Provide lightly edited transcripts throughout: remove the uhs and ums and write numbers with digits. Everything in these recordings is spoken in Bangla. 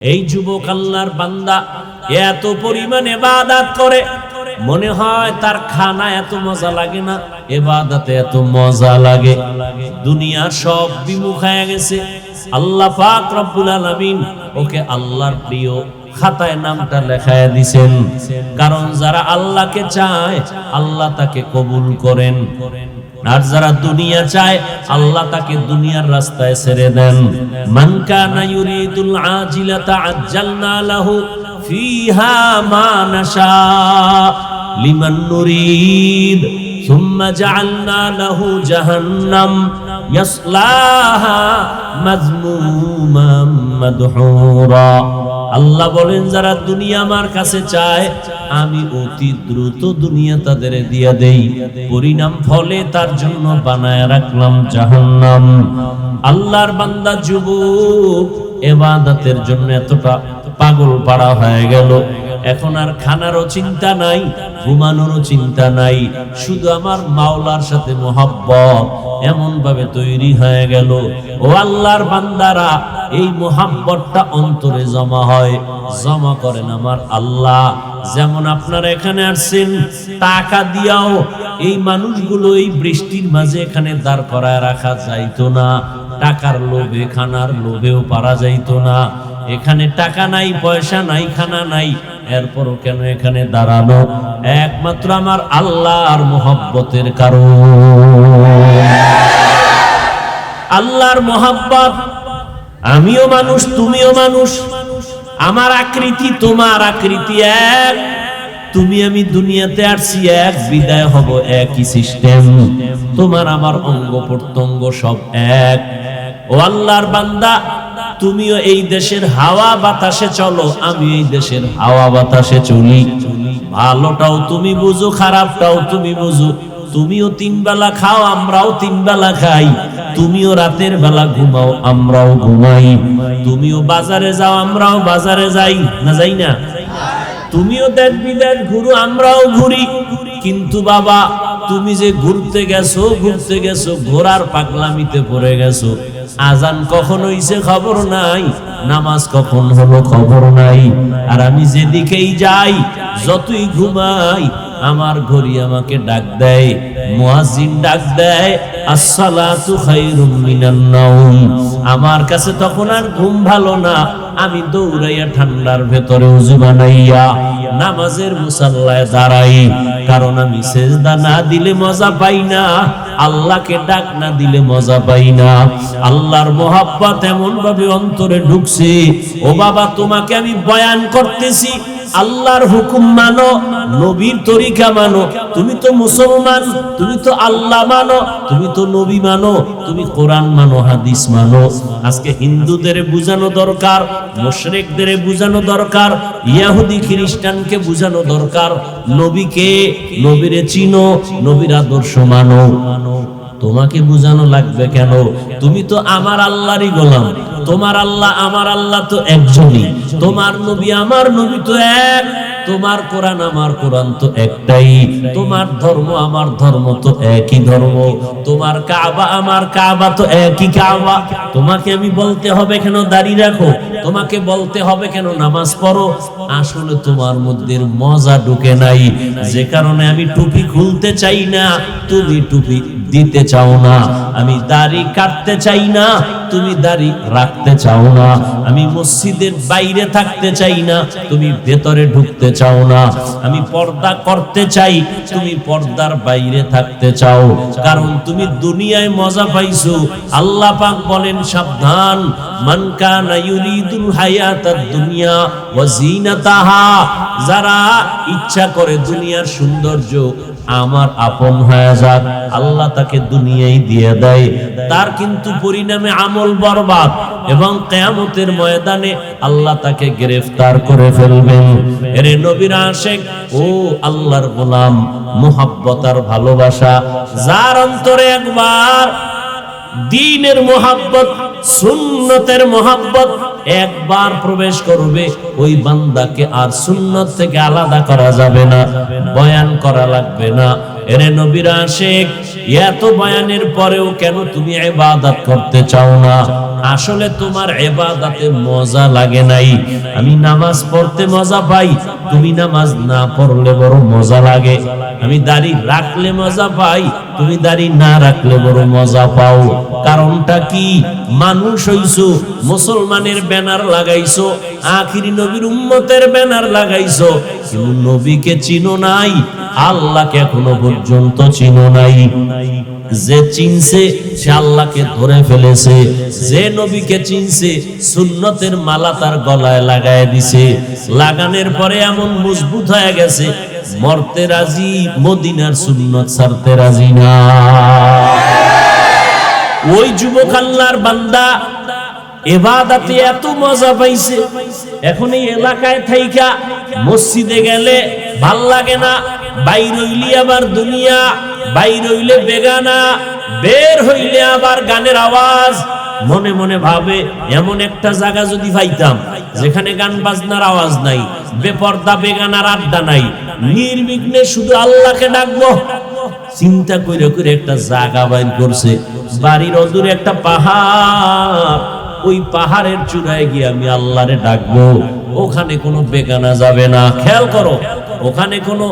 এই যুবক আল্লাহর বান্দা এত পরিমাণে ইবাদত করে, মনে হয় তার খানা এত মজা লাগে না, ইবাদতে এত মজা লাগে। দুনিয়া সব বিমুখ হয়ে গেছে। আল্লাহ পাক রব্বুল আলামিন ওকে আল্লাহর প্রিয় খাতায় নামটা লেখায় দিবেন। কারণ যারা আল্লাহকে চায় আল্লাহ তাকে কবুল করেন, আর যারা দুনিয়া চায় আল্লাহ তাকে দুনিয়ার রাস্তায় ছেড়ে দেন। মান কানা ইউরিদুল আজিলাতা আজ্জালনা লাহু ফিহা মা নাশা লিমান নুরিদ সুম্মা জাআলনা লাহু জাহান্নাম ইয়াসলাহা মাযমুমান মাদহুরা। আল্লাহ বলেন যারা দুনিয়া আমার কাছে চায় আমি অতি দ্রুত দুনিয়া তাদের দিয়ে দেই, পরিণাম ফলে তার জন্য বানায় রাখলাম জাহান্নাম। আল্লাহর বান্দা যুবক ইবাদতের জন্য এতটা পাগল পাড়া হয়ে গেল, এখন আর খানারও চিন্তা নাই, ঘুমানোরও চিন্তা নাই, শুধু আমার মাওলার সাথে মোহাব্বত এমন ভাবে তৈরি হয়ে গেল। ও আল্লাহর বান্দারা, এই মোহাব্বতটা অন্তরে জমা হয়, জমা করেন আমার আল্লাহ। যেমন আপনারা এখানে আসছেন টাকা দিয়াও এই মানুষগুলো এই বৃষ্টির মাঝে এখানে দাঁড় করায় রাখা যাইতো না, টাকার লোভে খানার লোভেও পারা যাইতো না। এখানে টাকা নাই, পয়সা নাই, খানা নাই, এরপরও কেন এখানে দাঁড়ানো? একমাত্র আমার আল্লাহর মোহাব্বতের কারণ। আল্লাহর মোহাব্বত। আমিও মানুষ, তুমিও মানুষ, আমার আকৃতি তোমার আকৃতি এক, তুমি আমি দুনিয়াতে আসছি এক, বিদায় হব একই সিস্টেম, তোমার আমার অঙ্গ প্রত্যঙ্গ সব এক। ও আল্লাহর বান্দা, তুমিও এই দেশের হাওয়া বাতাসে চলো, আমি এই দেশের হাওয়া বাতাসে চলি। ভালোটাও তুমি বুঝো, খারাপটাও তুমি বুঝো। তুমিও তিন বেলা খাও, আমরাও তিন বেলা খাই। তুমিও রাতের বেলা ঘুমাও, আমরাও ঘুমাই। তুমিও বাজারে যাও, আমরাও বাজারে যাই, না যাই না? তুমিও দেশ বিদেশ ঘুরো, আমরাও ঘুরি। কিন্তু বাবা, তুমি যে ঘুরতে গেছো ঘোরার পাগলামিতে পড়ে গেছো। আজান কখন হইছে খবর নাই, নামাজ কখন হলো খবর নাই। আর আমি যেদিকেই যাই, যতই ঘুমাই, আমার ঘড়ি আমাকে ডাক দেয়, মুয়াজ্জিন ডাক দেয়, আসসালাতু খায়রুম মিনান নাওম। আমার কাছে তখন আর ঘুম ভালো না, আমি দৌড়াইয়া ঠান্ডার ভেতরে ওযু বানাইয়া নামাজের মুসাল্লায় দাঁড়াই। কারণ আমি সেজদা না দিলে মজা পাই না, আল্লাহকে ডাক না দিলে মজা পাই না। আল্লাহর মোহাব্বত এমন ভাবে অন্তরে ঢুকছে। ও বাবা, তোমাকে আমি বয়ান করতেছি, আল্লাহর হুকুম মানো, নবীর তরিকা মানো। তুমি তো মুসলমান, তুমি তো আল্লাহ মানো, তুমি তো নবী মানো, তুমি কোরআন মানো, হাদিস মানো। আজকে হিন্দুদের বুঝানো দরকার, মুশরিকদের বুঝানো দরকার, ইহুদি খ্রিস্টানকে বুঝানো দরকার, নবীকে, নবীরে চিনো, নবীর আদর্শ মানো। তোমাকে বুঝানো লাগবে কেন? তুমি তো আমার আল্লাহরই গোলাম। তোমার আল্লাহ আমার আল্লাহ তো একজনই, তোমার নবী আমার নবী তো এক, তোমার কোরআন আমার কোরআন তো একটাই, তোমার ধর্ম আমার ধর্ম তো একই ধর্ম, তোমার কাবা আমার কাবা তো একই কাবা। তোমাকে আমি বলতে হবে কেন দাড়ি রাখো? তোমাকে বলতে হবে কেন নামাজ পড়ো? আসলে তোমার মধ্যে মজা ঢুকে নাই, যে কারণে আমি টুপি খুলতে চাই না, তুমি টুপি দিতে চাও না। আমি দাড়ি কাটতে চাই না, তুমি দাড়ি রাখতে চাও না। আমি মসজিদের বাইরে থাকতে চাই না, তুমি ভেতরে ঢুকতে চাও না। আমি পর্দা করতে চাই, তুমি পর্দার বাইরে থাকতে চাও। কারণ তুমি দুনিয়ায় মজা পাইছো। আল্লাহ পাক বলেন, সাবধান, মান কানা ইউরিদুল হায়াতাদ দুনিয়া ওয়া জিনাতাহা, যারা ইচ্ছা করে দুনিয়ার সৌন্দর্য আমার আপন হয়ে যাক, আল্লাহ তাকে দুনিয়ায় দিয়ে দেয়, তার কিন্তু পরিণামে আমল বরবাদ, এবং কিয়ামতের ময়দানে আল্লাহ তাকে গ্রেফতার করে ফেলবেন। এরে নবীর আশিক, ও আল্লাহর গোলাম, মুহাব্বত আর ভালোবাসা যার অন্তরে একবার দ্বীনের মুহাব্বত, সুন্নতের মুহাব্বত একবার প্রবেশ করবে, ওই বান্দাকে আর সুন্নত থেকে আলাদা করা যাবে না, বয়ান করা লাগবে না। এরে নবীর আশিক, এত বয়ানের পরেও কেন তুমি ইবাদত করতে চাও না? আসলে তোমার ইবাদতে মজা লাগে নাই। আমি নামাজ পড়তে মজা পাই, তুমি নামাজ না পড়লে বড় মজা লাগে। আমি দাড়ি রাখলে মজা পাই, তুমি দাড়ি না রাখলে বড় মজা পাও। কারণটা কি? মানুষ হইছো, মুসলমানের ব্যানার লাগাইছো, আখিরি নবীর উম্মতের ব্যানার লাগাইছো, কিন্তু নবীকে চিনো নাই, আল্লাহকে এখনো পর্যন্ত চিনো নাই। যে চিনছে সে আল্লাহকে ধরে ফেলেছে, যে নবীকে চিনছে সুন্নতের মালা তার গলায় লাগায় দিছে, লাগানোর পরে এমন মজবুত হয়ে গেছে মরতে রাজি, মদিনার সুন্নত ছাড়তে রাজি না। ওই যুবক আল্লাহর বান্দা ইবাদতে এত মজা পাইছে, এখন এই এলাকায় থাইকা মসজিদে গেলে ভাল লাগে না, বাইর হইলে আবার দুনিয়া, বাইর হইলে বেগানা, বের হইলে আবার গানের আওয়াজ। মনে মনে ভাবে এমন একটা জায়গা যদি পাইতাম যেখানে গান বাজনার আওয়াজ নাই, বেপর্দা বেগানার আড্ডা নাই, নির্বিঘ্নে শুধু আল্লাহকে ডাকবো। চিন্তা করে করে একটা জায়গা বাইর করছে, বাড়ির অদূরে একটা পাহাড়, ওই পাহাড়ের চূড়ায় গিয়ে আমি আল্লাহরে ডাকবো। ওখানে কোনো বেগানা যাবে না, খেয়াল করো, ওখানে কোনো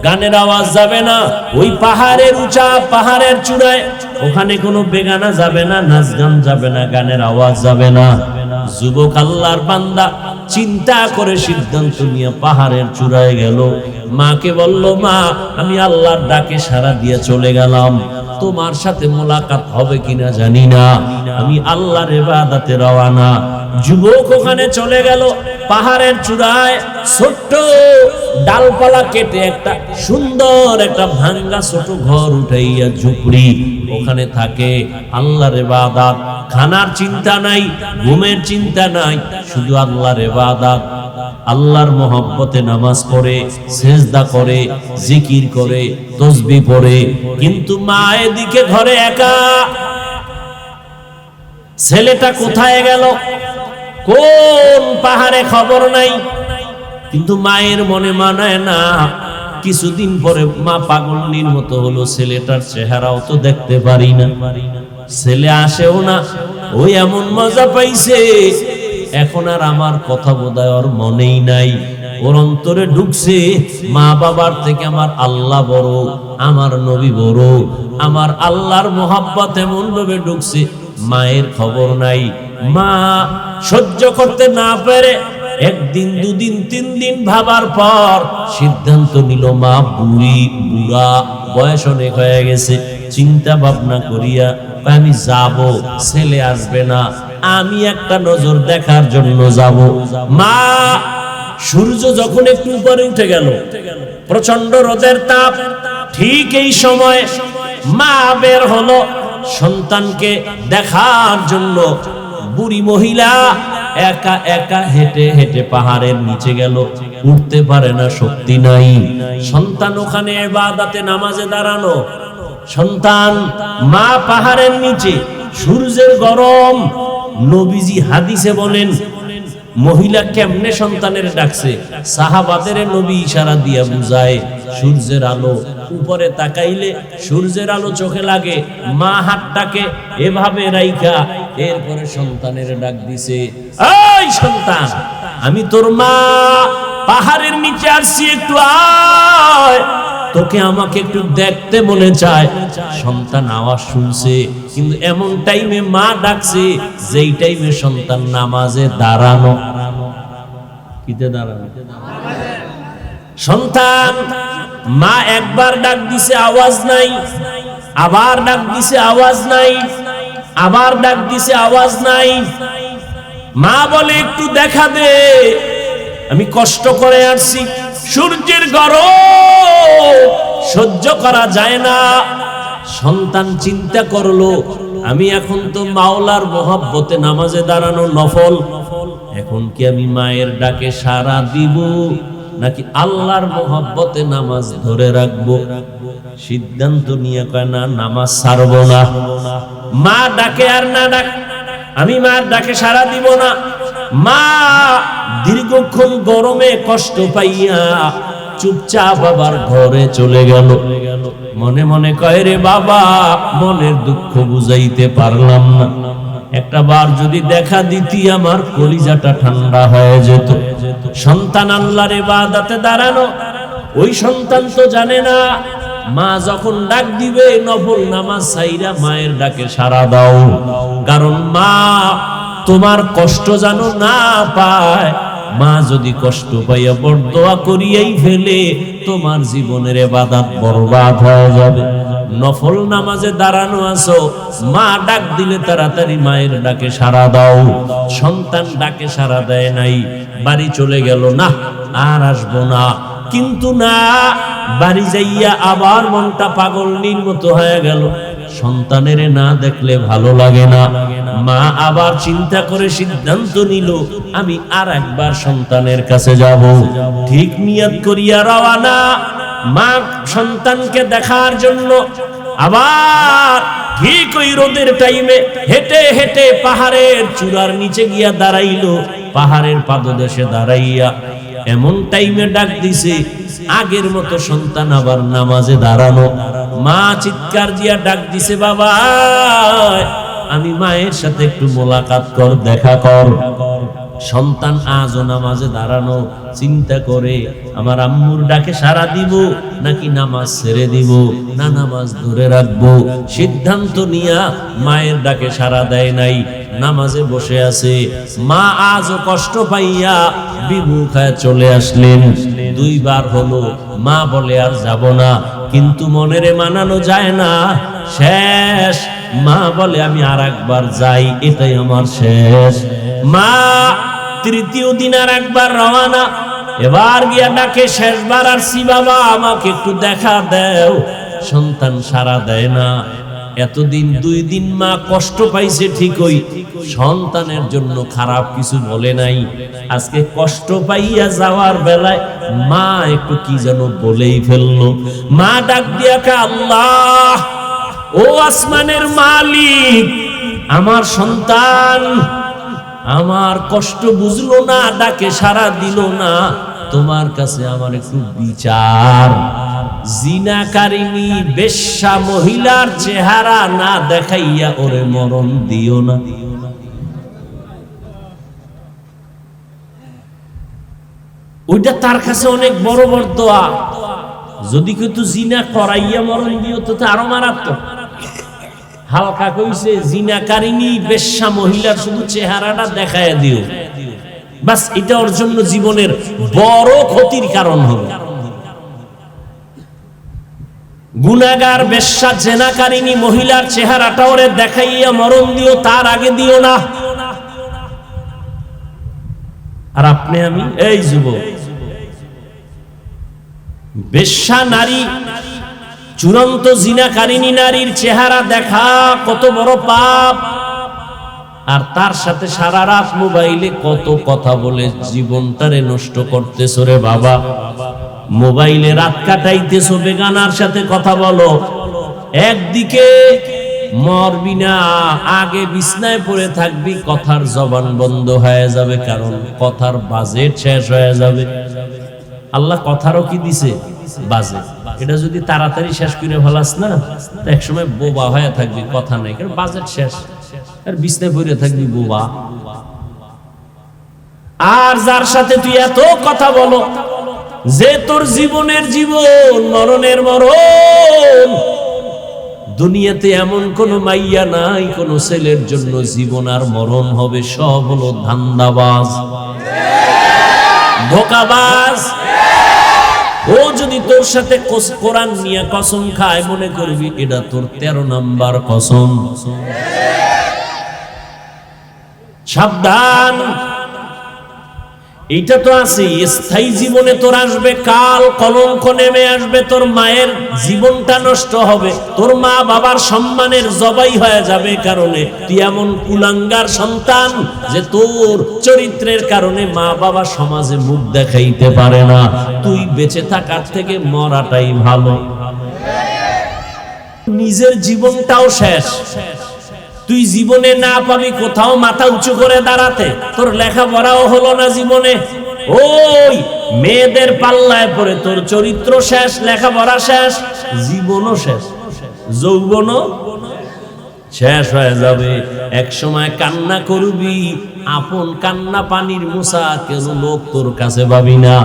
গানের আওয়াজ যাবে না। ওই পাহাড়ের উঁচা, পাহাড়ের চূড়ায়, ওখানে কোনো বেগানা যাবে না, নাচ গান যাবে না, গানের আওয়াজ যাবে না। যুবক আল্লাহর বান্দা চিন্তা করে সিদ্ধান্ত নিয়ে পাহাড়ের চূড়ায় গেল। মাকে বলল, মা আমি আল্লাহর ডাকে সাড়া দিয়ে চলে গেলাম, তোমার সাথে মোলাকাত হবে কিনা জানি না, আমি আল্লাহর ইবাদতে রওনা। যুবক ওখানে চলে গেল, পাহাড়ের চূড়ায় ছোট্ট ডালপালা কেটে একটা সুন্দর একটা ভাঙ্গা ছোট ঘর উঠাইয়া ঝুপড়ি, ওখানে থাকে আল্লাহর ইবাদত। খানার চিন্তা নাই, ঘুমের চিন্তা নাই, শুধু আল্লাহর ইবাদত। আল্লাহর মহব্বতে নামাজ পড়ে, সেজদা করে, জিকির করে, তসবিহ পড়ে। কিন্তু মা এদিকে ঘরে একা। ছেলেটা কোথায় গেল, কোন পাহাড়ে খবর নাই। কিন্তু মায়ের মনে মানায় না। কিছুদিন পরে মা পাগলনির মতো হলো, ছেলেটার চেহারাও তো দেখতে পারি না, ছেলে আসেও না। ওই এমন মজা পাইছে, এখন আর আমার কথা বোধহয় ওর মনেই নাই। ওর অন্তরে ঢুকছে মা বাবার থেকে আমার আল্লাহ বড়, আমার নবী বড়। আমার আল্লাহর মোহাব্বত এমন ভাবে ঢুকছে, মায়ের খবর নাই। মা সহ্য করতে না পেরে একদিন, দুদিন, 3 দিন ভাবার পর সিদ্ধান্ত নিল, মা বুড়া বয়স অনেক হয়ে গেছে। চিন্তা ভাবনা করিয়া আমি যাব, ছেলে আসবে না, আমি একটা নজর দেখার জন্য যাব। মা সূর্য যখন একটু উপরে উঠে গেল, প্রচন্ড রোদের তাপ, ঠিক এই সময় মা বের হলো সন্তানকে দেখার জন্য। বুড়ি মহিলা একা একা হেঁটে হেঁটে পাহাড়ের নিচে গেল, উঠতে পারে না, শক্তি নাই। সন্তান ওখানে ইবাদতে নামাজে দাঁড়ানো, সন্তান, মা পাহাড়ের নিচে, সূর্যের গরম। নবীজি হাদিসে বলেন মহিলা কেমনে সন্তানের ডাকছে, সাহাবাদের নবী ইশারা দিয়া বুঝায়, সূর্যের আলো উপরে তাকাইলে সূর্যের আলো চোখে লাগে, মা হাতটাকে এভাবে রাইখা এরপরে সন্তানের ডাক দিছে, এই সন্তান, আমি তোর মা, পাহাড়ের নিচে আসছি, একটু আয়, তোকে আমাকে একটু দেখতে মনে চায়। সন্তান আওয়াজ শুনছে, কিন্তু এমন টাইমে মা ডাকছে যেই টাইমে সন্তান নামাজে দাঁড়ানো। কিতে দাঁড়ানো? সন্তান, মা একবার ডাক দিছে, আওয়াজ নাই, আবার ডাক দিছে, আওয়াজ নাই, আবার ডাক দিছে, আওয়াজ নাই। মা বলে, একটু দেখা দে, আমি কষ্ট করে আসছি, সূর্যের গরম সহ্য করা যায় না। সন্তান চিন্তা করলো, আমি এখন তো মাওলার মহব্বতে নামাজে দাঁড়ানো নফল, এখন কি আমি মায়ের ডাকে সাড়া দিব নাকি আল্লাহর মহব্বতে নামাজ ধরে রাখবো? সিদ্ধান্ত নিয়ে কয়, না, নামাজ ছাড়বো না। মা ডাকে আর না ডাক, আমি মার ডাকে সাড়া দিব না। মা দীর্ঘক্ষণ গরমে কষ্ট পাইয়া চুপচাপ আবার ঘরে চলে গেল। মনে মনে কয় রে বাবা, মনের দুঃখ বুঝাইতে পারলাম না, একটা বার যদি দেখা দিতি আমার কলিজাটা ঠান্ডা হয়ে যেত। সন্তান আল্লাহর ইবাদতে দাঁড়ানো, ওই সন্তান তো জানে না মা যখন ডাক দিবে নফল নামাজ ছাইরা মায়ের ডাকে সাড়া দাও, কারণ মা তোমার কষ্ট জানো না পায়। মা যদি কষ্ট পাইয়া বরদোয়া করিয়াই ফেলে, তোমার জীবনের ইবাদত বরবাদ হয়ে যাবে। নফল নামাজে দাঁড়ানো আছো, মা ডাক দিলে তাড়াতাড়ি মায়ের ডাকে সাড়া দাও। সন্তান ডাকে সাড়া দেয় নাই, বাড়ি চলে গেল, না আর আসবো না। কিন্তু না, বাড়ি যাইয়া আবার মনটা পাগলনির মতো হয়ে গেল। সন্তানের না দেখলে ভালো লাগে না। মা আবার চিন্তা করে সিদ্ধান্ত নিল, আমি আর একবার সন্তানের কাছে যাব। ঠিক নিয়ত করিয়া রওয়ানা, মা সন্তানকে দেখার জন্য আবার ঠিক ওই রোদের টাইমে হেঁটে হেঁটে পাহাড়ের চূড়ার নিচে গিয়া দাঁড়াইলো। পাহাড়ের পাদদেশে দাঁড়াইয়া এমন টাইমে ডাক দিছে, আগের মতো সন্তান আবার নামাজে দাঁড়ানো। মা চিৎকার দিয়া ডাক দিছে, বাবা আমি মায়ের সাথে একটু মোলাকাত কর, দেখা কর। সন্তান আজও নামাজে দাঁড়ানো, চিন্তা করে আমার আম্মুর ডাকে সাড়া দিব নাকি নামাজ ছেড়ে দিব, না নামাজ ধরে রাখবো। সিদ্ধান্ত নিয়া মায়ের ডাকে সাড়া দেয় নাই, নামাজে বসে আছে। মা আজও কষ্ট পাইয়া বিমুখ হয়ে চলে আসলেন। দুইবার হলো, মা বলে আর যাব না, কিন্তু মনেরে মানানো যায় না। শেষ মা বলে আমি আর একবার যাই, এটাই আমার শেষ। মা তৃতীয় দিন আর একবার রওনা, এবার গিয়া ডাকে শেষবার আসছি, বাবা আমাকে একটু দেখা দাও। সন্তান সাড়া দেয় না। এতদিন 2 দিন মা কষ্ট পাইছে ঠিকই, সন্তানের জন্য খারাপ কিছু বলে নাই। আজকে কষ্ট পাইয়া যাওয়ার বেলায় মা একটু কি যেন বলেই ফেললো। মা ডাক দিয়া কে, আল্লাহ ও আসমানের মালিক, আমার সন্তান আমার কষ্ট বুঝলো না, ডাকে সাড়া দিল না, তোমার কাছে আমার একটু বিচার। জিনাকারিনী বেশ্যা মহিলার চেহারা না দেখাইয়া ওরে মরণ দিও না। ওইটা তার কাছে অনেক বড় বড় দোয়া। যদি কেউ তো জিনা করাইয়া মরণ দিও তো আরো মারাত্মক। হালকা কইছে জিনাকারিনী বেশ্যা মহিলার শুধু চেহারাটা দেখাইয়া দিও, বাস এটা ওর জন্য জীবনের বড় ক্ষতির কারণ হবে। গুনাহগার বেশ্যা জিনাকারিনী মহিলার চেহারাটা ওরে দেখাইয়া মরণ দিও, তার আগে দিও না। আর আপনি আমি এই যুবক, বেশ্যা নারী, চূড়ান্ত জিনাকারিনী নারীর চেহারা দেখা কত বড় পাপ। আর তার সাথে সারা রাত মোবাইলে কত কথা বলে জীবনটারে নষ্ট করতেছ রে বাবা। মোবাইলে রাত কাটাইতেছো, বেগানার সাথে কথা বলো। একদিকে মরবি না, আগে বিছনায় পড়ে থাকবি, কথার জবান বন্ধ হয়ে যাবে, কারণ কথার বাজেট শেষ হয়ে যাবে। আল্লাহ কথারও কি দিছে? বাজেট। এটা যদি তাড়াতাড়ি শেষ করে ফেলাস না, একসময় বোবা হয়ে থাকবি, কথা নাই, কারণ বাজেট শেষ। আর বিছনায় পড়ে থাকবি বোবা। আর যার সাথে তুই এত কথা বলো যে তোর জীবনের জীবন, মরণের মরণ। দুনিয়াতে এমন কোন মাইয়া নাই কোন ছেলের জন্য জীবন আর মরণ হবে, সব হলো ধান্দাবাজ, ধোঁকাবাজ। ও যদি তোর সাথে কোরআন নিয়ে কসম খায়, মনে করবি এটা তোর 13 নাম্বার কসম। সাবধান, এটা তো আছে স্থায়ী জীবনে তোর আসবে কাল, কলঙ্ক নেমে আসবে, তোর মায়ের জীবনটা নষ্ট হবে, তোর মা বাবার সম্মানের জবাই হয়ে যাবে, কারণে তুই এমন কুলাঙ্গার সন্তান যে তোর চরিত্রের কারণে মা বাবা সমাজে মুখ দেখাইতে পারে না। তুই বেঁচে থাকার থেকে মরাটাই ভালো। নিজের জীবনটাও শেষ, তুই জীবনে না পাবি কোথাও মাথা উঁচু করে দাঁড়াতে, তোর লেখাপড়াও হলো না জীবনে, ওই মেয়েদের পাল্লায় পড়ে তোর চরিত্র শেষ, লেখাপড়া শেষ, জীবনও শেষ, যৌবনও শেষ হয়ে যাবে। এক সময় কান্না করবি, আপন কান্না পানির মুসা, কেন লোক তোর কাছে ভাবি না।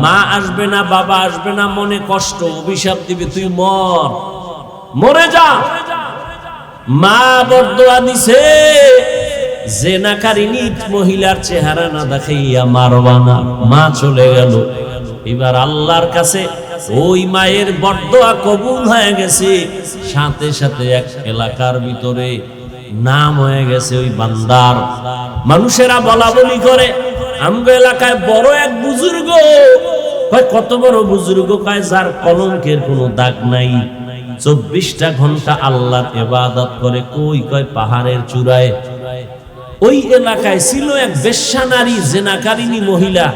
মা আসবে না, বাবা আসবে না, মনে কষ্ট, অভিশাপ দিবে, তুই মরে যা। মা বরদোয়া দিছে, জেনাকারিনী মহিলার চেহারা না দেখাইয়া মারবা না। মা চলে গেল। এবার আল্লাহর কাছে ওই মায়ের বরদোয়া কবুল হয়ে গেছে। সাথে সাথে এক এলাকার ভিতরে নাম হয়ে গেছে ওই বান্দার। মানুষেরা বলা বলি করে, আমগো এলাকায় বড় এক বুজুর্গ। কয় কত বড় বুজুর্গ? কয় যার কলঙ্কের কোনো দাগ নাই, 24টা ঘন্টা আল্লাহর ইবাদত করে। কয় পাহাড়ের চূড়ায়। ওই এলাকায় ছিল এক বেশ্যা নারী, জেনাকারিনী মহিলা,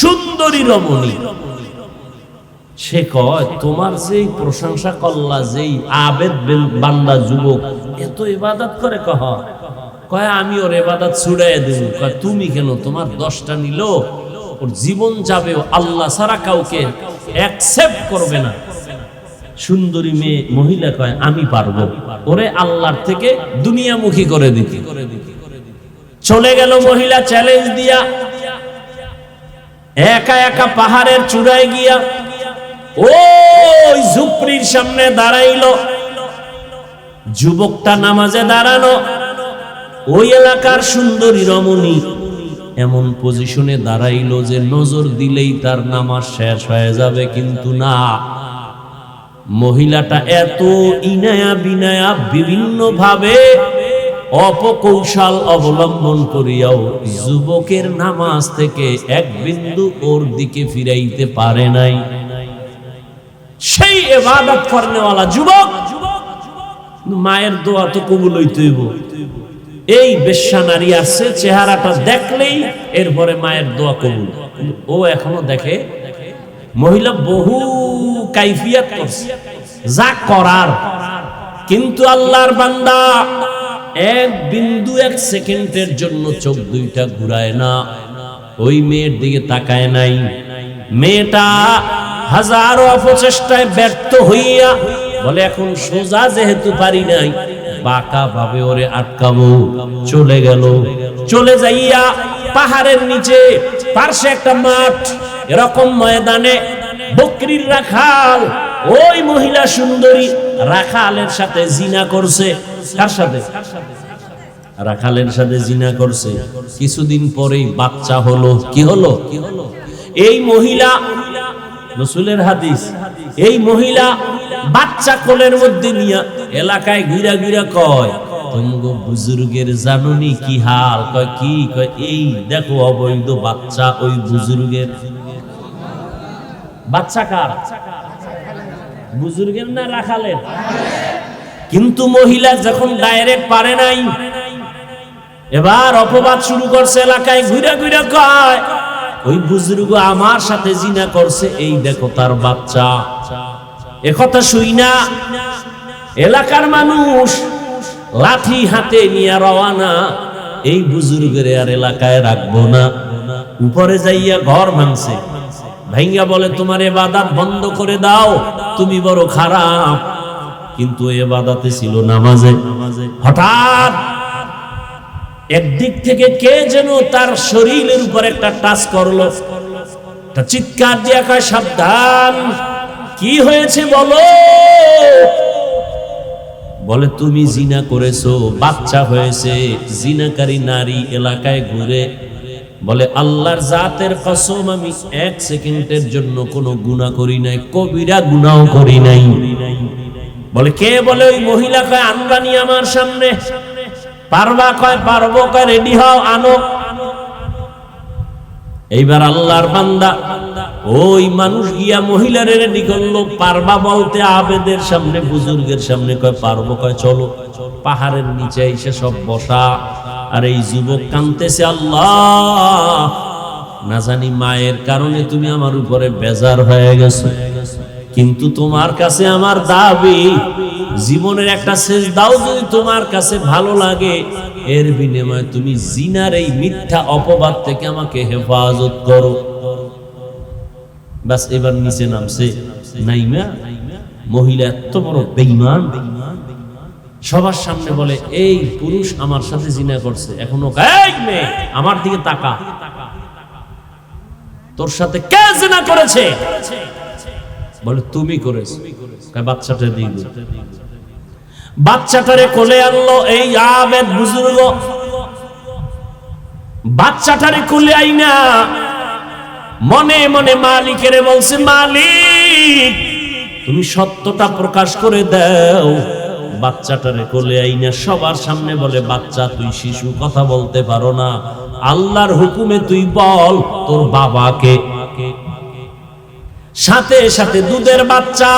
সুন্দরী রমণী। সে কয় তোমার যেই প্রশংসা করলা, যেই আবেদ বান্দা যুবক এত ইবাদত করে, কয় আমি ওর ইবাদত ছুড়াইয়া দেব। কয় তুমি কেন? তোমার 10টা নিল, ওর জীবন যাবে, আল্লাহ ছাড়া কাউকে অ্যাকসেপ্ট করবে না। সুন্দরী মেয়ে মহিলা কয় আমি পারবো, ওরে আল্লাহর থেকে দুনিয়ামুখী করে দিতে। চলে গেল মহিলা চ্যালেঞ্জ দিয়া, একা একা পাহাড়ের চূড়ায় গিয়া ওই ঝুপড়ির সামনে দাঁড়াইলো। যুবকটা নামাজে দাঁড়ানো। ওই এলাকার সুন্দরী রমণী এমন পজিশনে দাঁড়াইলো যে নজর দিলেই তার নামাজ শেষ হয়ে যাবে, কিন্তু না, মহিলাটা এত ইনায়া বিনায়া বিভিন্ন ভাবে অপকৌশল অবলম্বন করিয়াও যুবকের নামাজ থেকে এক বিন্দু ওর দিকে ফিরাইতে পারে নাই। সেই ইবাদত করনেওয়ালা যুবক, মায়ের দোয়া তো কবুল হইতে হইব। এই বেশ্যা নারী আসছে, চেহারাটা দেখলেই এরপরে মায়ের দোয়া কবুল। ও এখনো দেখে মহিলা বহু কাইফিয়াত করছে, যা করার, কিন্তু আল্লাহর বান্দা এক বিন্দু এক সেকেন্ডের জন্য চোখ দুইটা ঘুরায় না, ওই মেয়ের দিকে তাকায় নাই। মেয়েটা হাজারো অপচেষ্টায় ব্যর্থ হইয়া বলে এখন সোজা যেহেতু পারি নাই, বাঁকা ভাবে ওরে আটকাবো। চলে গেল। চলে যাইয়া পাহাড়ের নিচে পার্শ্বে একটা মাঠ, এরকম ময়দানে বকরির রাখাল ওই মহিলা সুন্দরী রাখালের সাথে জিনা করছে। কার সাথে? রাখালের সাথে জিনা করছে। কিছুদিন পরেই বাচ্চা হলো। কি হলো? এই মহিলা, রাসূলের হাদিস, এই মহিলা বাচ্চা কোলের মধ্যে নিয়ে এলাকায় ঘুরা ঘুরা কয় তোমগো বুজুর্গের জানুনি কি হাল? কয় কি? কয় এই দেখো অবৈধ বাচ্চা ওই বুজুর্গের। বাচ্চা কার? বুজুর্গের না রাখালের? কিন্তু মহিলা যখন ডাইরেক্ট পারে নাই, এবার অপবাদ শুরু করছে। এলাকায় ঘুরা ঘুরা কয় ওই বুজুর্গ আমার সাথে জিনা করছে, এই দেখো তার বাচ্চা। একথা শুই না এলাকার মানুষ লাঠি হাতে নিয়ে রওয়ানা। এই বুজুর্গের আর এলাকায় রাখবো না। উপরে যাইয়া ঘর ভাঙছে, ভাইঙ্গা বলে তোমার ইবাদত বন্ধ করে দাও, তুমি বড় খারাপ। কিন্তু ইবাদতে ছিল নামাজে। হঠাৎ একদিক থেকে কে যেন তার শরীরের উপর একটা টাচ করলো। চিৎকার দিয়া কয় সাবধান, কি হয়েছে বলো? বলে তুমি জিনা করেছো, বাচ্চা হয়েছে। জিনাকারী নারী এলাকায় ঘুরে বলে আল্লাহর জাতের কসম আমি এক সেকেন্ডের জন্য কোনো গুনাহ করি নাই, কবিরা গুনাহ করি নাই। বলে কে? বলে ওই মহিলা। কয় আনবানি আমার সামনে। পারবা? কয় পারবো। কয় রেডি হও, আনো। এইবার আল্লাহর বান্দা ওই মানুষ গিয়া মহিলারে রেডি করলো। পারবা বলতে আবেদের সামনে, বুজুর্গের সামনে। কয় পারবো। কয় চলো। পাহাড়ের নিচে এসে সব বসা। আর এই যুবক কাঁদতেছে, আল্লাহ না জানি মায়ের কারণে তুমি আমার উপরে বেজার হয়ে গেছো, কিন্তু তোমার কাছে আমার দাবি জীবনের একটা শেষ দাও, যদি তোমার কাছে ভালো লাগে এর বিনিময়ে তুমি জিনার এই মিথ্যা অপবাদ থেকে আমাকে হেফাজত করো। বাস এবার নিচে নামছে, নাইমা মহিলা এত বড় বেঈমান, সবার সামনে বলে এই পুরুষ আমার সাথে জিনা করছে। এখনো এই মেয়ে আমার দিকে তাকা, তোর সাথে কে জিনা করেছে? বলে তুমি করেছো। বাচ্চাটা দিয়ে বাচ্চাটারে কোলে আনলো এই আবেদ বুজুর্গ। বাচ্চাটারে কোলে আইনা মনে মনে মালিকের বলছে, মালিক তুমি সত্যটা প্রকাশ করে দাও। বাচ্চাটারে কোলে আইনা সবার সামনে বলে, বাচ্চা তুই শিশু, কথা বলতে পারো না, আল্লাহর হুকুমে তুই বল তোর বাবাকে। সাথে সাথে দুধের বাচ্চা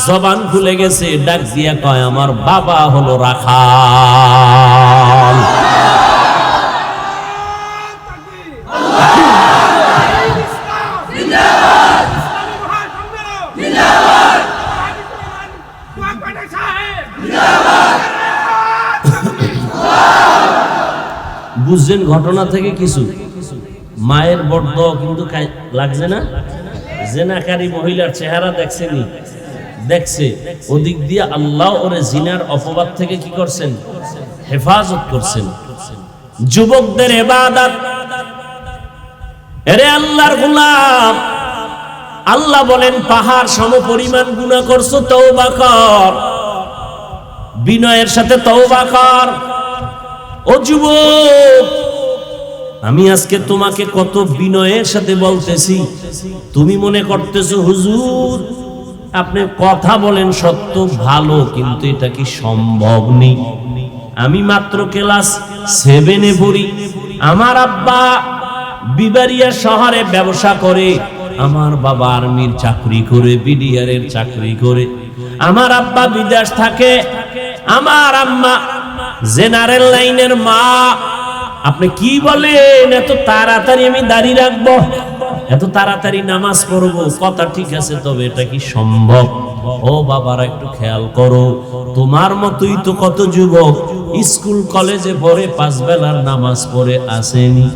জবান খুলে গেছে, ডাক দিয়া কয় আমার বাবা হলো রাখাল। বুঝছেন ঘটনা থেকে কিছু? মায়ের বড্ড কিন্তু লাগছে না? জেনাকারী মহিলার চেহারা দেখছেনি? দেখছে। ওদিক দিয়ে আল্লাহ ওরে জিনার অপবাদ থেকে কি করছেন? হেফাজত করছেন। যুবকদের ইবাদত, আরে আল্লাহর গোলাম, আল্লাহ বলেন পাহাড় সমপরিমাণ গুনাহ করছো, তওবা কর, বিনয়ের সাথে তওবা কর। ও যুবক, আমি আজকে তোমাকে কত বিনয়ের সাথে বলতেছি, তুমি মনে করতেছো হুজুর আপনি কথা বলেন সত্য ভালো, কিন্তু এটা কি সম্ভব নেই? আমি মাত্র ক্লাস 7-এ পড়ি, আমার আব্বা বিবারিয়া শহরে ব্যবসা করে, আমার বাবা আর্মির চাকরি করে, বিডিআর এর চাকরি করে, আমার আব্বা বিদেশ থাকে, আমার আম্মা জেনারেল লাইনের মা। আপনি কি বলেন এত তাড়াতাড়ি আমি দাঁড়িয়ে রাখবো, এত তাড়াতাড়ি নামাজ পড়বো? কথা ঠিক আছে, তবে এটা কি সম্ভব? ও বাবারা একটু খেয়াল করো, তোমার মতোই তো কত যুবক স্কুল কলেজে পড়ে 5 বেলার নামাজ পড়ে আসেনি।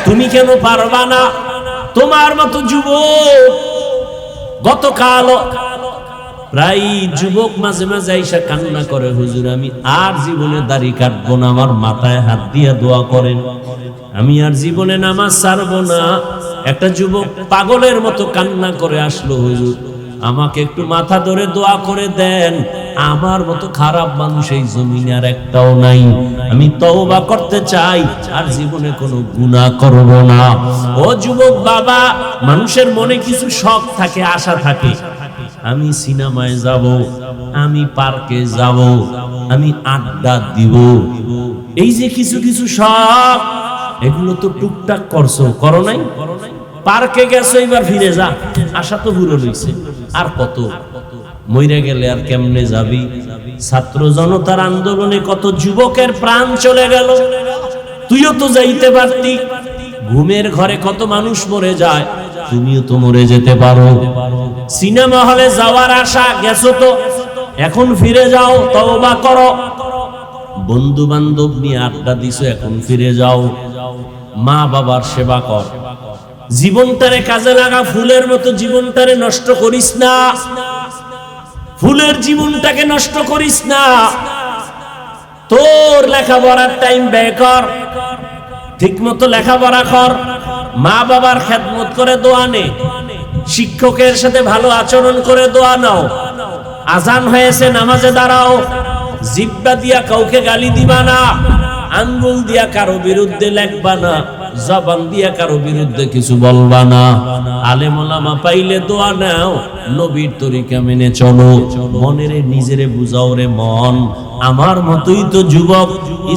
তুমি কেন পারবা না? তোমার মতো যুবক গতকাল প্রায় যুবক মাঝে মাঝে আইসা কান্না করে, হুজুর আমি আর জীবনে দাড়ি কাটবো না, আমার মাথায় হাত দিয়া দোয়া করেন, আমি আর জীবনে নামাজ ছাড়বো না। একটা যুবক পাগলের মতো কান্না করে আসলো, হুজুর আমাকে একটু মাথা ধরে দোয়া করে দেন, আমার মতো খারাপ মানুষ এই জমিনে আর একটাও নাই, আমি তওবা করতে চাই, আর জীবনে কোনো গুনাহ করব না। ও যুবক বাবা, মানুষের মনে কিছু শখ থাকে, আশা থাকে, আমি সিনেমায় যাব, আমি পার্কে যাব, আমি আড্ডা দিব, এই যে কিছু কিছু শখ, এগুলো তো টুকটাক করছো, করো নাই? পার্কে গেছো, এবার ফিরে যা, আশা তো ভুলে লইছে, আর কত? মইরা গেলে আর কেমনে যাবি? ছাত্র জনতার আন্দোলনে কত যুবকের প্রাণ চলে গেল, তুইও তো যাইতে পারতি। ঘুমের ঘরে কত মানুষ মরে যায়, তুমিও তো মরে যেতে পারো। সিনেমা হলে যাওয়ার আশা, গেছো তো, এখন ফিরে যাও, তওবা করো। বন্ধু বান্ধব নিয়ে আড্ডা দিছো, এখন ফিরে যাও। মা বাবার সেবা কর, জীবনটারে কাজে লাগা, ফুলের মতো জীবনটারে নষ্ট করিস না, ফুলের জীবনটাকে নষ্ট করিস না। তোর লেখাপড়ার টাইম ব্যয় কর, ঠিক মতো লেখাপড়া কর, মা বাবার খেদমত করে দোয়া নে, শিক্ষকের সাথে ভালো আচরণ করে দোয়া নাও। আজান হয়েছে, নামাজে দাঁড়াও, জিহ্বা দিয়া কাউকে গালি দিবা না, আঙ্গুল দিয়া কারো বিরুদ্ধে লেখবা না, জবান দিয়া কারো বিরুদ্ধে কিছু বলবা না। আলেম ওলামা পাইলে দোয়া নাও, নবীর তরিকা মেনে চলো। মনেরে নিজেরে বুঝাও, রে মন আমার মতোই তো যুবক,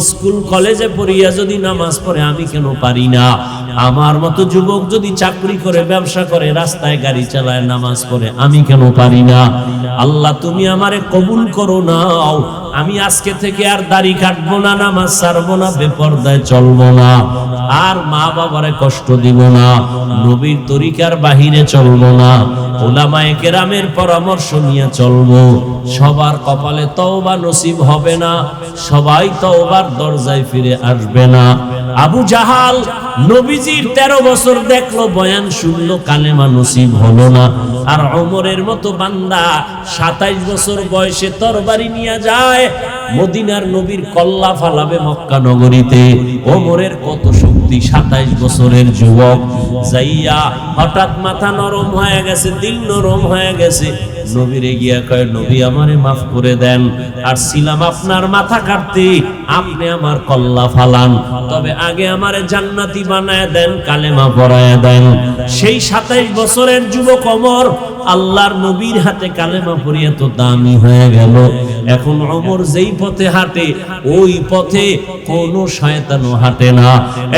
স্কুল কলেজে পড়িয়া যদি নামাজ পড়ে আমি কেন পারি না? আমার মতো যুবক যদি চাকরি করে, ব্যবসা করে, রাস্তায় গাড়ি চালায়, নামাজ পড়ে, আমি কেন পারি না? আল্লাহ তুমি আমারে কবুল করো নাও, আমি আজকে থেকে আর দাড়ি কাটবো না, নামাজ ছাড়বো না, বেপরদায় চলবো না, আর মা বাবারে কষ্ট দিব না, নবীর তরিকার বাহিরে চলবো না, উলামায়ে কেরামের পরামর্শ নিয়ে চলবো। সবার কপালে তওবা নসিব হবে না, সবাই তওবার দরজায় ফিরে আসবে না। আবু জাহাল নবীজির 13 বছর দেখলো, বয়ান শুনলো, কালেমা নসিব হলো না। আর ওমরের মতো বান্দা 27 বছর বয়সে তরবারি নিয়ে যায়, মদিনার নবীর কল্লা ফালাবে মক্কা নগরীতে। ওমরের কত শক্তি, 27 বছরের যুবক যাইয়া হঠাৎ মাথা নরম হয়ে গেছে, দিল নরম হয়ে গেছে। নবীরে গিয়া কয়, নবী আমারে মাফ করে দেন, আর ছিলাম আপনার মাথা কাটতে, আপনি আমার কল্লা ফালান, তবে আগে আমারে জান্নাতি বানায় দেন, কালেমা পড়ায় দেন। সেই 27 বছরের যুবক ওমর আল্লাহর নবীর হাতে কালেমা পড়িয়া তো দামি হয়ে গেল। এখন ওমর যেই পথে হাঁটে, ওই পথে কোনো শয়তানও হাঁটে না।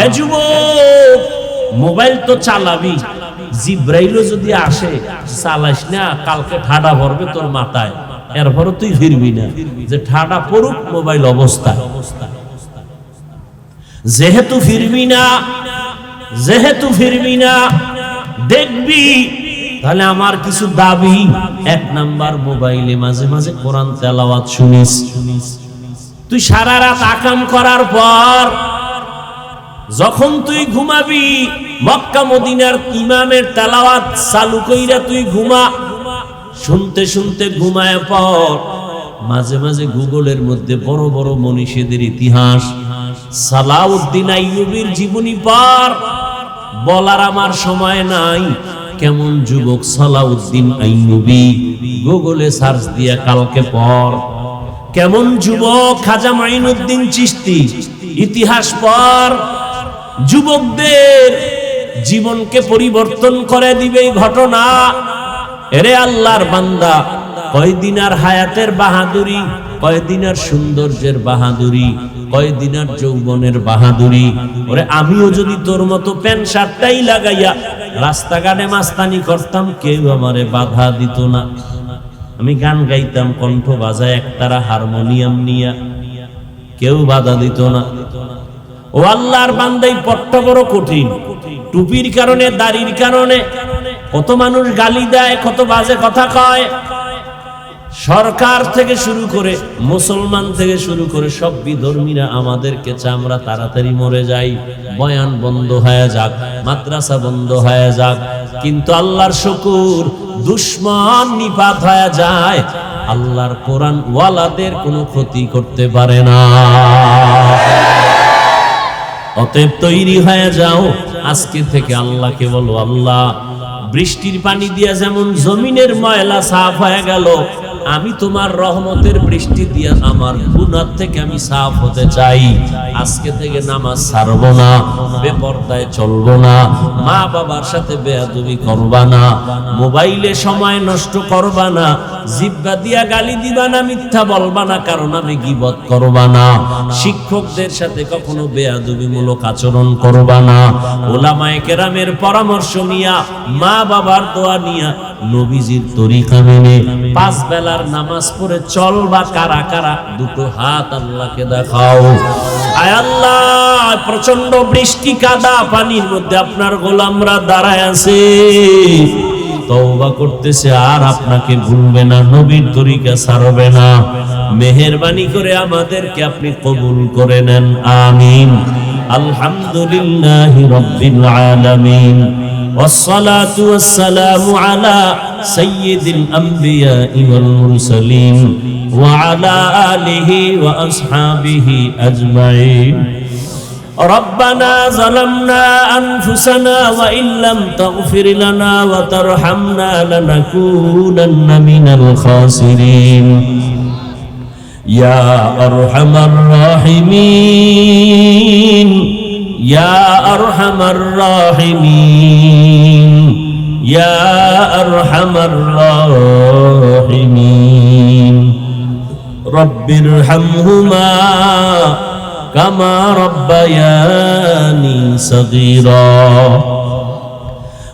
এ যুবক, মোবাইল তো চালাবি, জিব্রাইলও যদি আসে, চালাইস না, কালকে ঠাডা ভরবে তোর মাথায়, এরপরও তুই ফিরবি না, যে ঠাডা পড়ুক মোবাইল অবস্থায়। যেহেতু ফিরবি না, দেখবি, তাহলে আমার কিছু দাবি। 1 নাম্বার, মোবাইলে মাঝে মাঝে কোরআন তেলাওয়াত শুনিস। তুই সারা রাত আকাম করার পর যখন তুই ঘুমাবি, মক্কা মদিনার ইমামের তেলাওয়াত চালু কইরা তুই ঘুমা। শুনতে শুনতে ঘুমায় পর মাঝে মাঝে গুগলের মধ্যে বড় বড় মনীষীদের ইতিহাস, সালাউদ্দিন আইয়ুবীর জীবনী পড়। বলার আমার সময় নাই, কেমন যুবক সালাউদ্দিন আইয়ুবী, গুগলে সার্চ দিয়া কালকে পড়। কেমন যুবক খাজা মাইনুদ্দিন চিশতি, ইতিহাস পড়। যুবকদের জীবনকে পরিবর্তন করে দিবে এই ঘটনা। এরে আল্লাহর বান্দা, কয়দিন আর হায়াতের বাহাদুরি, কয়দিন আর সৌন্দর্যের বাহাদুরি, কয়দিন আর যৌবনের বাহাদুরি। ওরে আমিও যদি তোর মতো প্যান্ট শার্টটাই লাগাইয়া রাস্তাঘাটে মাস্তানি করতাম, কেউ আমারে বাধা দিত না। আমি গান গাইতাম কণ্ঠ বাজায় একতারা হারমোনিয়াম নিয়া, কেউ বাধা দিত না। ও আল্লাহর বান্দাই পথটা বড় কঠিন। টুপির কারণে, দাড়ির কারণে কত মানুষ গালি দেয়, কত বাজে কথা কয়। সরকার থেকে শুরু করে, মুসলমান থেকে শুরু করে সব বিধর্মীরা আমাদেরকে চায় আমরা তাড়াতাড়ি মরে যাই, বয়ান বন্ধ হয়ে যাক, মাদ্রাসা বন্ধ হয়ে যাক। কিন্তু আল্লাহর শুকর, দুশ্মন নিপাত হয়ে যায়, আল্লাহর কোরআন ওয়ালাদের কোনো ক্ষতি করতে পারে না। অতএব তৈরি হয়ে যাও, আজকে থেকে আল্লাহকে বলো, আল্লাহ বৃষ্টির পানি দিয়া যেমন জমিনের ময়লা সাফ হয়ে গেল, আমি তোমার রহমতের বৃষ্টি দিয়া আমার গুনাহ থেকে আমি সাফ হতে চাই। আজকে থেকে নামাজ ছাড়বো না, বেপরদায় চলবো না, মা বাবার সাথে বেয়াদবি করবা না, মোবাইলে সময় নষ্ট করবা না, জিহ্বা দিয়া গালি দিবা না, মিথ্যা বলবা না, কারণ আমি গীবত করবা না, শিক্ষকদের সাথে কখনো বেয়াদবিমূলক আচরণ করবা না, উলামায়ে কেরামের পরামর্শ নিয়া, মা বাবার দোয়া নিয়া, নবীজির তরিকা মেনে 5 বেলার নামাজ পড়ে চলবা। কারা কারা? দুটো হাত আল্লাহকে দেখাও। আয় আল্লাহ, প্রচন্ড বৃষ্টি, কাদা পানির মধ্যে আপনার গোলামরা দাঁড়ায় আছে, তওবা করতেছে, আর আপনাকে ভুলবে না, নবীর তরিকা ছাড়বে না। মেহেরবানি করে আমাদেরকে আপনি কবুল করে নেন, আমিন। আলহামদুলিল্লাহি রাব্বিল আলামিন, والصلاة والسلام على سيد الأنبياء والمرسلين وعلى آله وأصحابه أجمعين. ربنا ظلمنا أنفسنا وإن لم تغفر لنا وترحمنا لنكونن من الخاسرين. يا أرحم الراحمين، يا أرحم الراحمين، يا أرحم الراحمين. رب ارحمهما كما ربياني صغيرا.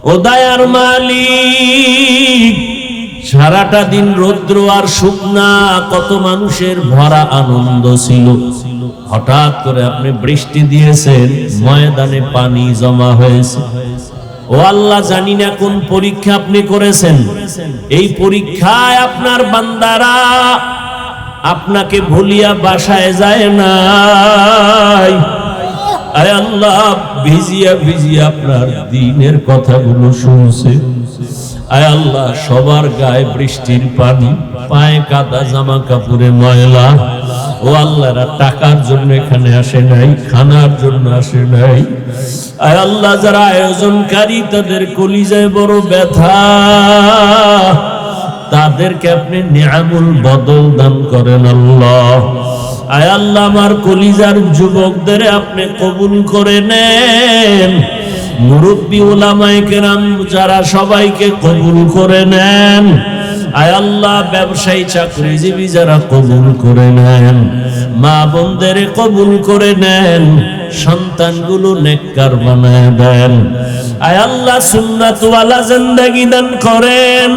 ও দয়ার মালিক, সারাটা দিন রৌদ্র আর শুকনা, কত মানুষের ভরা আনন্দ ছিল। হঠাৎ করে আপনি বৃষ্টি দিয়েছেন, ময়দানে পানি জমা হয়েছে। ও আল্লাহ, জানি না কোন পরীক্ষা আপনি করেছেন। এই পরীক্ষায় আপনার বান্দারা আপনাকে ভুলিয়া বাসায় যায় নাই। আয় আল্লাহ, ভিজিয়া ভিজিয়া আপনার দ্বীনের কথাগুলো শুনছে। আয় আল্লাহ, সবার গায়ে বৃষ্টির পানি, পায়ে কাদা, জামা কাপড়ে ময়লা। ও আল্লাহ, টাকার জন্য এখানে আসে নাই, খানার জন্য আসে নাই। আয় আল্লাহ, যারা আয়োজনকারী তাদের কলিজায় বড় ব্যথা, তাদেরকে আপনি নিয়ামুল বদল দান করেন আল্লাহ। আয় আল্লাহ, আমার কলিজার যুবকদের আপনি কবুল করে নেন। মুরব্বী উলামায়ে কেরাম যারা, সবাইকে কবুল করে নেন। আয় আল্লাহ, ব্যবসায়ী চাকরিজীবী যারা, কবুল করে নেন। মা বোনদের কবুল করে নেন। সন্তানগুলো নেককার বানায় দেন। আয় আল্লাহ, সুন্নাতওয়ালা জিন্দেগি দান করেন।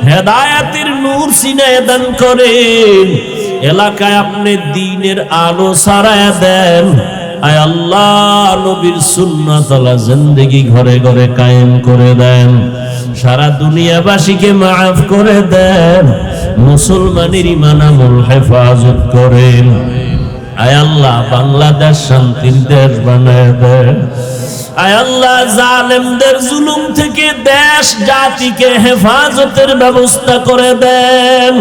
হেদায়েতের নূর সিনায় দান করেন। এলাকায় আপনি দ্বীনের আলো ছড়ায়া দেন। আয় আল্লাহ, নবীর সুন্নাতওয়ালা জিন্দেগি ঘরে ঘরে কায়েম করে দেন। সারা দুনিয়াবাসীকে মাফ করে দেন। মুসলমানের ঈমান আমল হেফাজত করেন। আয় আল্লাহ, বাংলাদেশ শান্তির দেশ বানায় দেন। আয় আল্লাহ, জালেমদের জুলুম থেকে দেশ জাতিকে হেফাজতের ব্যবস্থা করে দেন।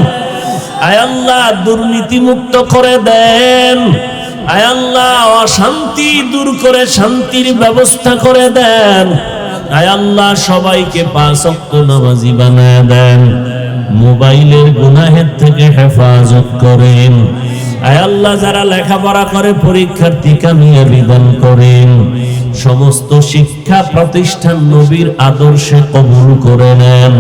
আয় আল্লাহ, দুর্নীতি মুক্ত করে দেন। আয় আল্লাহ, অশান্তি দূর করে শান্তির ব্যবস্থা করে দেন। আয় আল্লাহ, সবাইকে 5 ওয়াক্ত নামাজি বানায় দেন। মোবাইলের গুনাহের থেকে হেফাজত করেন। আয় আল্লাহ, যারা লেখাপড়া করে পরীক্ষার্থী কামিয়াবি দান করেন। সমস্ত শিক্ষা প্রতিষ্ঠান নবীর আদর্শে কবুল করে নেন।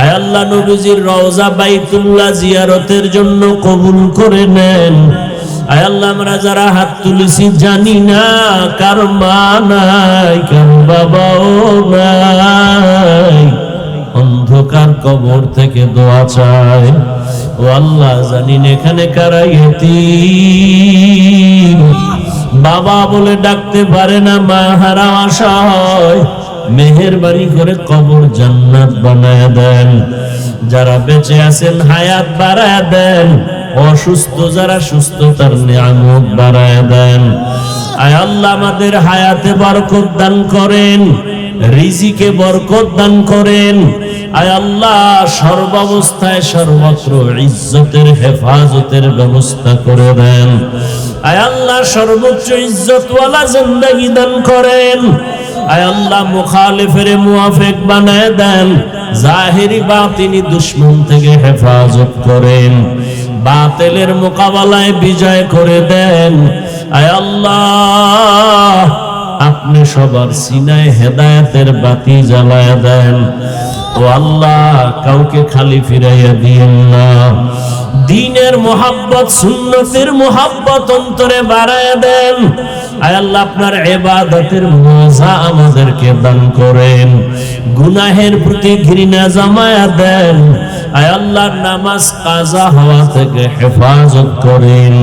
আয় আল্লাহ, নবীজির রওজা বাইতুল্লাহ জিয়ারতের জন্য কবুল করে নেন। আয় আল্লাহ, আমরা যারা হাত তুলেছি জানি না কার মা নাই, কার বাবাও নাই, অন্ধকার কবর থেকে দোয়া চাই। ও আল্লাহ, জানি না এখানে কারা ইয়তীম, বাবা বলে ডাকতে পারে না, মা হারা আশায়। মেহেরবানি করে কবর জান্নাত বানায় দেন। যারা বেঁচে আছেন হায়াত বাড়ায় দেন। অসুস্থ যারা, সুস্থতার নিয়ামত বাড়ায় দেন। আয় আল্লাহ, আমাদের হায়াতে বরকত দান করেন, রিজিকে বরকত দান করেন। আয় আল্লাহ, সর্বাবস্থায় সর্বত্র ইজ্জতের হেফাজতের ব্যবস্থা করে দেন। আয় আল্লাহ, সর্বোচ্চ ইজ্জতওয়ালা জিন্দেগি দান করেন। আয় আল্লাহ, মুখালিফের মুওয়াফিক বানায় দেন। জাহিরি বাতিনি দুশমন থেকে হেফাজত করেন। বাতিলের মোকাবেলায় বিজয় করে দেন। আয় আল্লাহ, আপনি সবার সিনায় হেদায়েতের বাতি জ্বালায় দেন। ও আল্লাহ, কাউকে খালি ফিরাইয়া দিয়েন না। দ্বীনের মোহাব্বত, সুন্নতের মোহাব্বত অন্তরে বাড়ায় দেন। আয় আল্লাহ, আপনার ইবাদতের মজা আমাদেরকে দান করেন। গুনাহের প্রতি ঘৃণা জমায়া দেন। আয় আল্লাহ, নামাজ কাজা হওয়া থেকে হেফাজত করেন।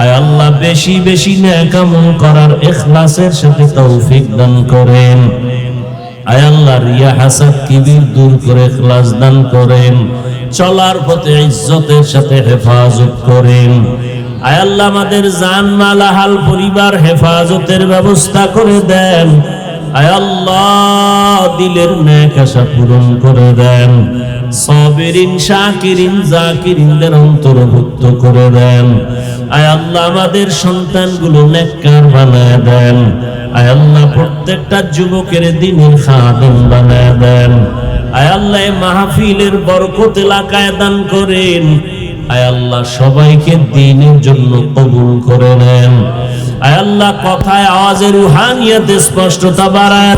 আয় আল্লাহ, বেশি বেশি নেক আমল করার ইখলাসের সাথে তৌফিক দান করেন। আয় আল্লাহ, রিয়া হাসাদ কিবির দূর করে ইখলাস দান করেন। চলার পথে ইজ্জতের সাথে হেফাজত করেন। আয় আল্লাহ, আমাদের জান মাল আহাল পরিবার হেফাজতের ব্যবস্থা করে দেন। আয় আল্লাহ, দিলের নেক আশা পূরণ করে দেন। সাবিরিন, শাকিরিন, জাকিরিনদের অন্তর্ভুক্ত করে দেন। আয় আল্লাহ, আমাদের সন্তানগুলো নেককার বানায় দেন। আয় আল্লাহ, প্রত্যেকটা যুবকের দ্বীনের খাদেম বানায় দেন। আয় আল্লাহ, মাহফিলের বরকত এলাকায় দান করেন। আয় আল্লাহ, সবাইকে দ্বীনের জন্য কবুল করে নেন। আয় আল্লাহ, কথায় আওয়াজে রুহানিয়তে স্পষ্টতা বাড়ায়